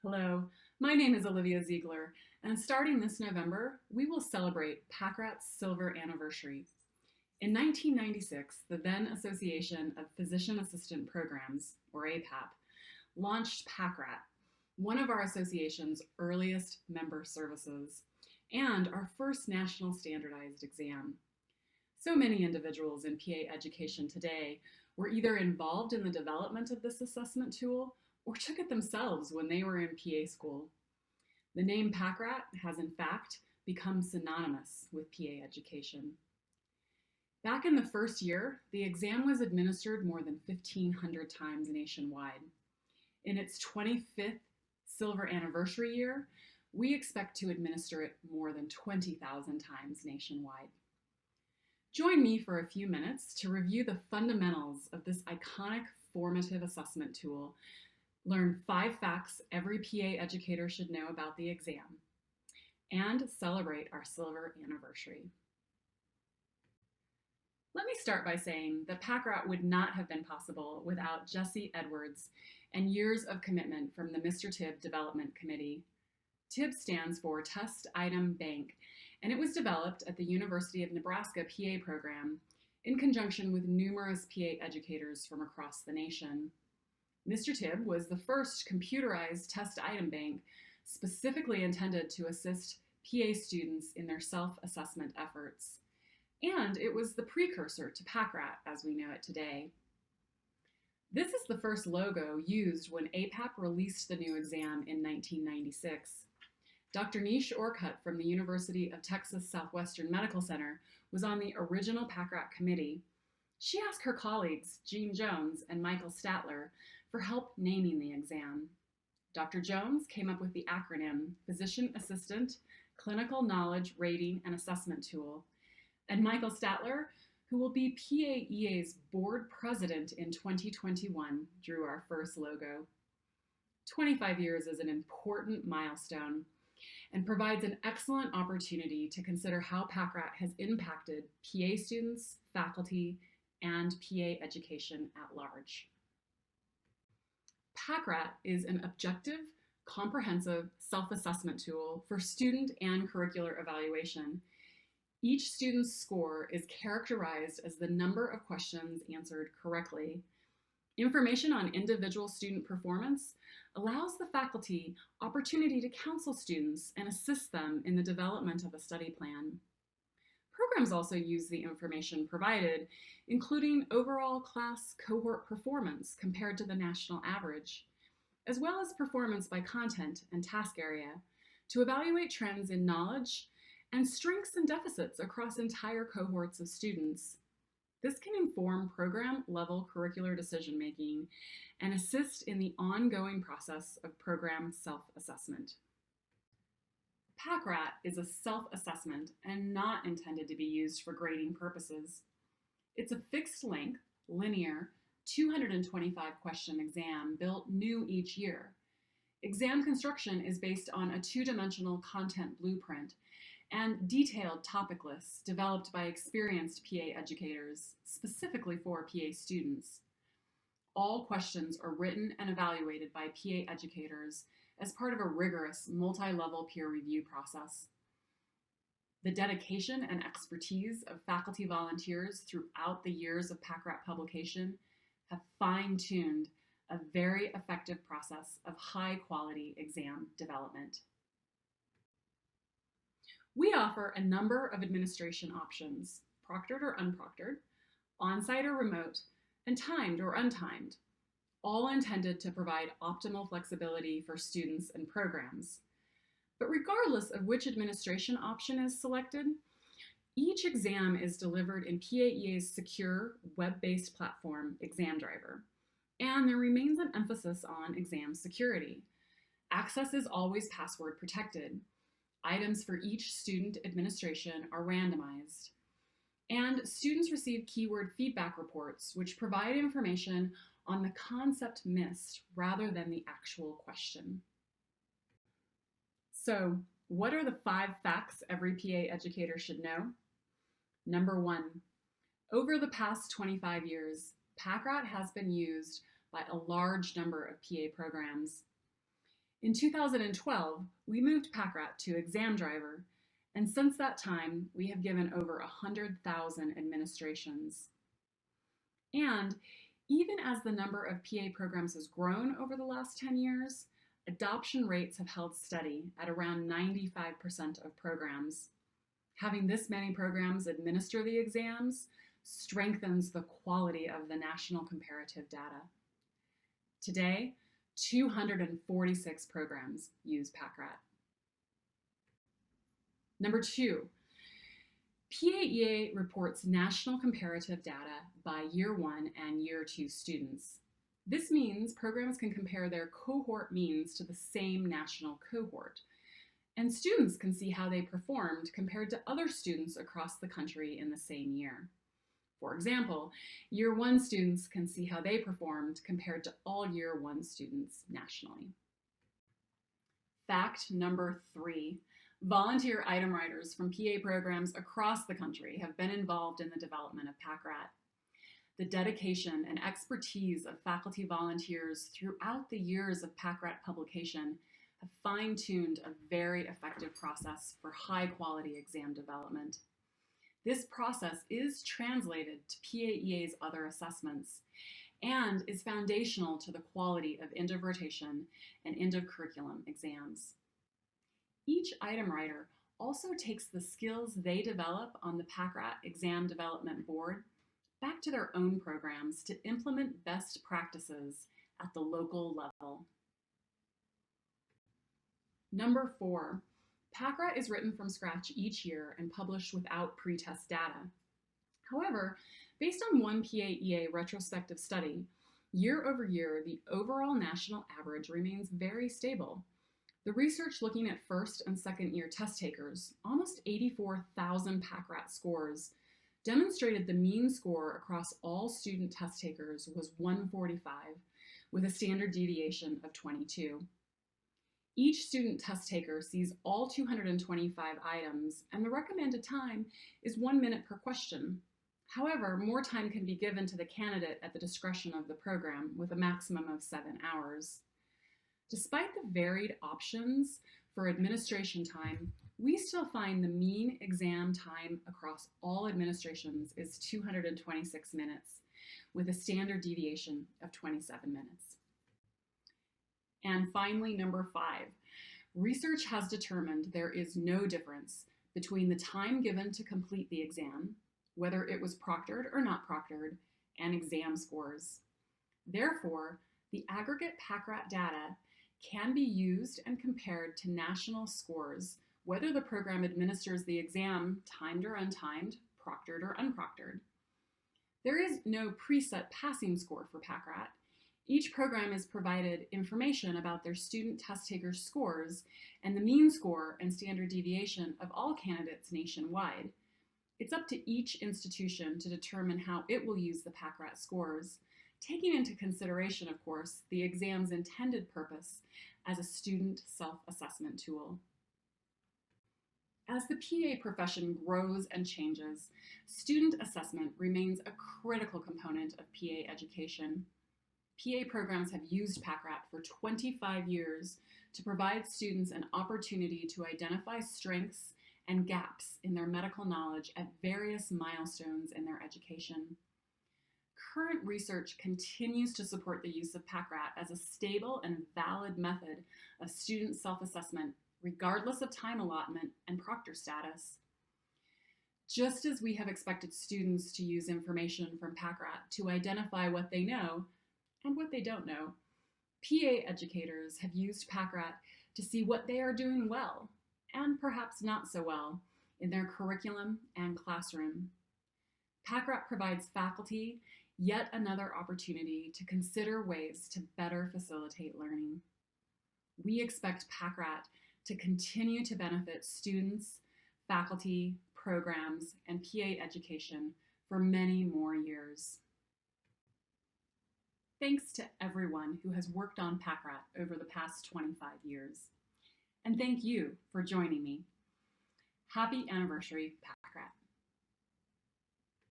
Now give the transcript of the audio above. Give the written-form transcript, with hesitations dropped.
Hello, my name is Olivia Ziegler, and starting this November, we will celebrate PACKRAT's silver anniversary. In 1996, the then Association of Physician Assistant Programs, or APAP, launched PACKRAT, one of our association's earliest member services, and our first national standardized exam. So many individuals in PA education today were either involved in the development of this assessment tool or took it themselves when they were in PA school. The name PACKRAT has in fact become synonymous with PA education. Back in the first year, the exam was administered more than 1,500 times nationwide. In its 25th silver anniversary year, we expect to administer it more than 20,000 times nationwide. Join me for a few minutes to review the fundamentals of this iconic formative assessment tool. Learn 5 facts every PA educator should know about the exam, and celebrate our silver anniversary. Let me start by saying that PACKRAT would not have been possible without Jesse Edwards and years of commitment from the Mr. Tibb Development Committee. TIB stands for Test Item Bank, and it was developed at the University of Nebraska PA program in conjunction with numerous PA educators from across the nation. Mr. Tibb was the first computerized test item bank specifically intended to assist PA students in their self-assessment efforts. And it was the precursor to PACKRAT as we know it today. This is the first logo used when APAP released the new exam in 1996. Dr. Nish Orkut from the University of Texas Southwestern Medical Center was on the original PACKRAT committee. She asked her colleagues, Gene Jones and Michael Statler, for help naming the exam. Dr. Jones came up with the acronym Physician Assistant Clinical Knowledge Rating and Assessment Tool, and Michael Statler, who will be PAEA's board president in 2021, drew our first logo. 25 years is an important milestone and provides an excellent opportunity to consider how PACKRAT has impacted PA students, faculty, and PA education at large. PACKRAT is an objective, comprehensive self-assessment tool for student and curricular evaluation. Each student's score is characterized as the number of questions answered correctly. Information on individual student performance allows the faculty opportunity to counsel students and assist them in the development of a study plan. Programs also use the information provided, including overall class cohort performance compared to the national average, as well as performance by content and task area, to evaluate trends in knowledge and strengths and deficits across entire cohorts of students. This can inform program-level curricular decision-making and assist in the ongoing process of program self-assessment. PACKRAT is a self-assessment and not intended to be used for grading purposes. It's a fixed-length, linear, 225-question exam built new each year. Exam construction is based on a 2-dimensional content blueprint and detailed topic lists developed by experienced PA educators, specifically for PA students. All questions are written and evaluated by PA educators as part of a rigorous multi-level peer review process. The dedication and expertise of faculty volunteers throughout the years of PACKRAT publication have fine-tuned a very effective process of high-quality exam development. We offer a number of administration options, proctored or unproctored, on-site or remote, and timed or untimed, all intended to provide optimal flexibility for students and programs. But regardless of which administration option is selected, each exam is delivered in PAEA's secure web-based platform, Exam Driver, and there remains an emphasis on exam security. Access is always password protected. Items for each student administration are randomized. And students receive keyword feedback reports, which provide information on the concept missed rather than the actual question. So, what are the 5 facts every PA educator should know? Number 1, over the past 25 years, PACKRAT has been used by a large number of PA programs. In 2012, we moved PACKRAT to Exam Driver, and since that time, we have given over 100,000 administrations. And even as the number of PA programs has grown over the last 10 years, adoption rates have held steady at around 95% of programs. Having this many programs administer the exams strengthens the quality of the national comparative data. Today, 246 programs use PACKRAT. Number 2, PAEA reports national comparative data by Year 1 and Year 2 students. This means programs can compare their cohort means to the same national cohort, and students can see how they performed compared to other students across the country in the same year. For example, Year 1 students can see how they performed compared to all Year 1 students nationally. Fact number 3. Volunteer item writers from PA programs across the country have been involved in the development of PACKRAT. The dedication and expertise of faculty volunteers throughout the years of PACKRAT publication have fine-tuned a very effective process for high-quality exam development. This process is translated to PAEA's other assessments and is foundational to the quality of end-of-rotation and end-of-curriculum exams. Each item writer also takes the skills they develop on the PACKRAT Exam Development Board back to their own programs to implement best practices at the local level. Number 4, PACKRAT is written from scratch each year and published without pre-test data. However, based on one PAEA retrospective study, year over year, the overall national average remains very stable. The research looking at first and second year test takers, almost 84,000 PACKRAT scores, demonstrated the mean score across all student test takers was 145, with a standard deviation of 22. Each student test taker sees all 225 items, and the recommended time is 1 minute per question. However, more time can be given to the candidate at the discretion of the program, with a maximum of 7 hours. Despite the varied options for administration time, we still find the mean exam time across all administrations is 226 minutes, with a standard deviation of 27 minutes. And finally, number 5, research has determined there is no difference between the time given to complete the exam, whether it was proctored or not proctored, and exam scores. Therefore, the aggregate PACKRAT data can be used and compared to national scores, whether the program administers the exam timed or untimed, proctored or unproctored. There is no preset passing score for PACKRAT. Each program is provided information about their student test takers' scores and the mean score and standard deviation of all candidates nationwide. It's up to each institution to determine how it will use the PACKRAT scores, taking into consideration, of course, the exam's intended purpose as a student self-assessment tool. As the PA profession grows and changes, student assessment remains a critical component of PA education. PA programs have used PACKRAT for 25 years to provide students an opportunity to identify strengths and gaps in their medical knowledge at various milestones in their education. Current research continues to support the use of PACKRAT as a stable and valid method of student self-assessment, regardless of time allotment and proctor status. Just as we have expected students to use information from PACKRAT to identify what they know and what they don't know, PA educators have used PACKRAT to see what they are doing well, and perhaps not so well, in their curriculum and classroom. PACKRAT provides faculty yet another opportunity to consider ways to better facilitate learning. We expect PACKRAT to continue to benefit students, faculty, programs, and PA education for many more years. Thanks to everyone who has worked on PACKRAT over the past 25 years. And thank you for joining me. Happy anniversary, PACKRAT.